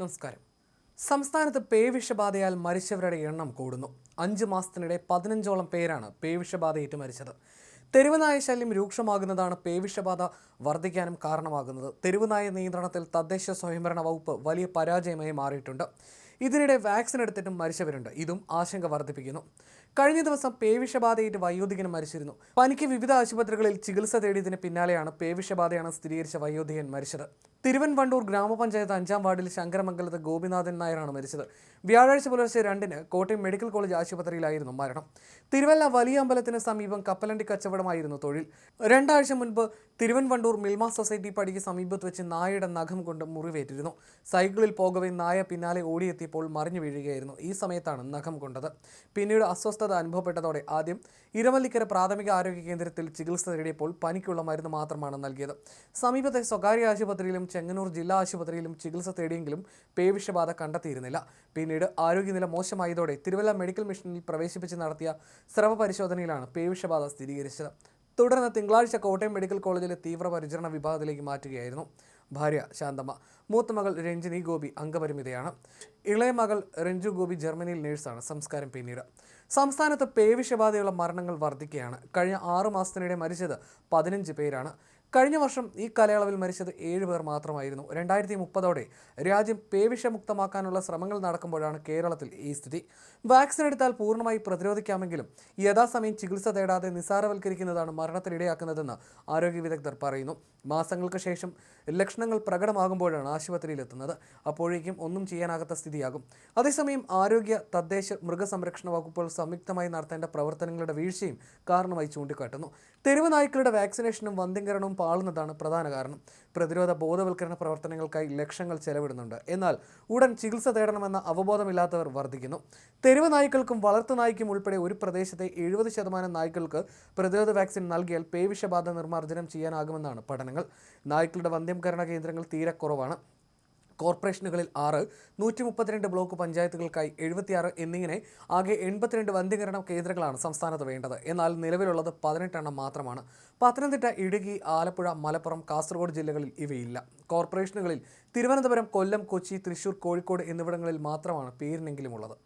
നമസ്കാരം. സംസ്ഥാനത്ത് പേവിഷബാധയാൽ മരിച്ചവരുടെ എണ്ണം കൂടുന്നു. 5 മാസത്തിനിടെ 15ഓളം പേരാണ് പേവിഷബാധയേറ്റ് മരിച്ചത്. തെരുവുനായ ശല്യം രൂക്ഷമാകുന്നതാണ് പേവിഷബാധ വർദ്ധിക്കാനും കാരണമാകുന്നത്. തെരുവുനായ നിയന്ത്രണത്തിൽ തദ്ദേശ സ്വയംഭരണ വകുപ്പ് വലിയ പരാജയമായി മാറിയിട്ടുണ്ട്. ഇതിനിടെ വാക്സിൻ എടുത്തിട്ടും മരിച്ചവരുണ്ട്. ഇതും ആശങ്ക വർദ്ധിപ്പിക്കുന്നു. കഴിഞ്ഞ ദിവസം പേവിഷബാധയേറ്റ് വയോധികൻ മരിച്ചിരുന്നു. പനിക്ക് വിവിധ ആശുപത്രികളിൽ ചികിത്സ തേടിയതിന് പിന്നാലെയാണ് പേവിഷബാധയാണ് സ്ഥിരീകരിച്ച വയോധികൻ മരിച്ചത്. തിരുവൻവണ്ടൂർ ഗ്രാമപഞ്ചായത്ത് 5-ാം വാർഡിൽ ശങ്കരമംഗലത്ത് ഗോപിനാഥൻ നായരാണ് മരിച്ചത്. വ്യാഴാഴ്ച പുലർച്ചെ 2-ന് കോട്ടയം മെഡിക്കൽ കോളേജ് ആശുപത്രിയിലായിരുന്നു മരണം. തിരുവല്ല വലിയ അമ്പലത്തിന് സമീപം കപ്പലണ്ടി കച്ചവടമായിരുന്നു തൊഴിൽ. 2 ആഴ്ച മുൻപ് തിരുവൻവണ്ടൂർ മിൽമ സൊസൈറ്റി പടിക്ക് സമീപത്ത് വെച്ച് നായയുടെ നഖം കൊണ്ട് മുറിവേറ്റിരുന്നു. സൈക്കിളിൽ പോകവെ നായ പിന്നാലെ ഓടിയെത്തിയപ്പോൾ മറിഞ്ഞു വീഴുകയായിരുന്നു. ഈ സമയത്താണ് നഖം കൊണ്ടത്. പിന്നീട് അസ്വസ്ഥത അനുഭവപ്പെട്ടതോടെ ആദ്യം ഇരവല്ലിക്കര പ്രാഥമിക ആരോഗ്യ കേന്ദ്രത്തിൽ ചികിത്സ തേടിയപ്പോൾ പനിക്കുള്ള മരുന്ന് മാത്രമാണ് നൽകിയത്. സമീപത്തെ സ്വകാര്യ ആശുപത്രിയിലും ചെങ്ങന്നൂർ ജില്ലാ ആശുപത്രിയിലും ചികിത്സ തേടിയെങ്കിലും പേവിഷബാധ കണ്ടെത്തിയിരുന്നില്ല. പിന്നീട് ആരോഗ്യനില മോശമായതോടെ തിരുവല്ല മെഡിക്കൽ മിഷനിൽ പ്രവേശിപ്പിച്ച് നടത്തിയ സ്രവ പരിശോധനയിലാണ് പേവിഷബാധ സ്ഥിരീകരിച്ചത്. തുടർന്ന് തിങ്കളാഴ്ച കോട്ടയം മെഡിക്കൽ കോളേജിലെ തീവ്രപരിചരണ വിഭാഗത്തിലേക്ക് മാറ്റുകയായിരുന്നു. ഭാര്യ ശാന്തമ്മ, മൂത്ത മകൾ രഞ്ജിനി ഗോപി അംഗപരിമിതയാണ്. ഇളയ മകൾ രഞ്ജു ഗോപി ജർമ്മനിയിൽ നേഴ്സാണ്. സംസ്കാരം പിന്നീട്. സംസ്ഥാനത്ത് പേവിഷബാധയുള്ള മരണങ്ങൾ വർദ്ധിക്കുകയാണ്. കഴിഞ്ഞ 6 മാസത്തിനിടെ മരിച്ചത് 15 പേരാണ്. കഴിഞ്ഞ വർഷം ഈ കാലയളവിൽ മരിച്ചത് 7 പേർ മാത്രമായിരുന്നു. 2030ഓടെ രാജ്യം പേവിഷമുക്തമാക്കാനുള്ള ശ്രമങ്ങൾ നടക്കുമ്പോഴാണ് കേരളത്തിൽ ഈ സ്ഥിതി. വാക്സിൻ എടുത്താൽ പൂർണ്ണമായി പ്രതിരോധിക്കാമെങ്കിലും യഥാസമയം ചികിത്സ തേടാതെ നിസ്സാരവൽക്കരിക്കുന്നതാണ് മരണത്തിനിടയാക്കുന്നതെന്ന് ആരോഗ്യ വിദഗ്ധർ പറയുന്നു. മാസങ്ങൾക്ക് ശേഷം ലക്ഷണങ്ങൾ പ്രകടമാകുമ്പോഴാണ് ആശുപത്രിയിലെത്തുന്നത്. അപ്പോഴേക്കും ഒന്നും ചെയ്യാനാകാത്ത സ്ഥിതിയാകും. അതേസമയം ആരോഗ്യ, തദ്ദേശ, മൃഗസംരക്ഷണ വകുപ്പുകൾ സംയുക്തമായി നടത്തേണ്ട പ്രവർത്തനങ്ങളുടെ വീഴ്ചയും കാരണമായി ചൂണ്ടിക്കാട്ടുന്നു. തെരുവ് നായ്ക്കളുടെ വാക്സിനേഷനും വന്ധ്യംകരണവും പാളുന്നതാണ് പ്രധാന കാരണം. പ്രതിരോധ ബോധവൽക്കരണ പ്രവർത്തനങ്ങൾക്കായി ലക്ഷങ്ങൾ ചെലവിടുന്നുണ്ട്. എന്നാൽ ഉടൻ ചികിത്സ തേടണമെന്ന അവബോധമില്ലാത്തവർ വർദ്ധിക്കുന്നു. തെരുവ് നായ്ക്കൾക്കും വളർത്തു നായ്ക്കും ഉൾപ്പെടെ ഒരു പ്രദേശത്തെ 70% നായ്ക്കൾക്ക് പ്രതിരോധ വാക്സിൻ നൽകിയാൽ പേവിഷബാധ നിർമ്മാർജ്ജനം ചെയ്യാനാകുമെന്നാണ് പഠനങ്ങൾ. നായ്ക്കളുടെ വന്ധ്യംകരണ കേന്ദ്രങ്ങൾ തീരെ കുറവാണ്. കോർപ്പറേഷനുകളിൽ 6, 132 ബ്ലോക്ക് പഞ്ചായത്തുകൾക്കായി 76 എന്നിങ്ങനെ ആകെ 82 വന്ധ്യംകരണ കേന്ദ്രങ്ങളാണ് സംസ്ഥാനത്ത് വേണ്ടത്. എന്നാൽ നിലവിലുള്ളത് 18 എണ്ണം മാത്രമാണ്. പത്തനംതിട്ട, ഇടുക്കി, ആലപ്പുഴ, മലപ്പുറം, കാസർഗോഡ് ജില്ലകളിൽ ഇവയില്ല. കോർപ്പറേഷനുകളിൽ തിരുവനന്തപുരം, കൊല്ലം, കൊച്ചി, തൃശൂർ, കോഴിക്കോട് എന്നിവിടങ്ങളിൽ മാത്രമാണ് പേരിനെങ്കിലും ഉള്ളത്.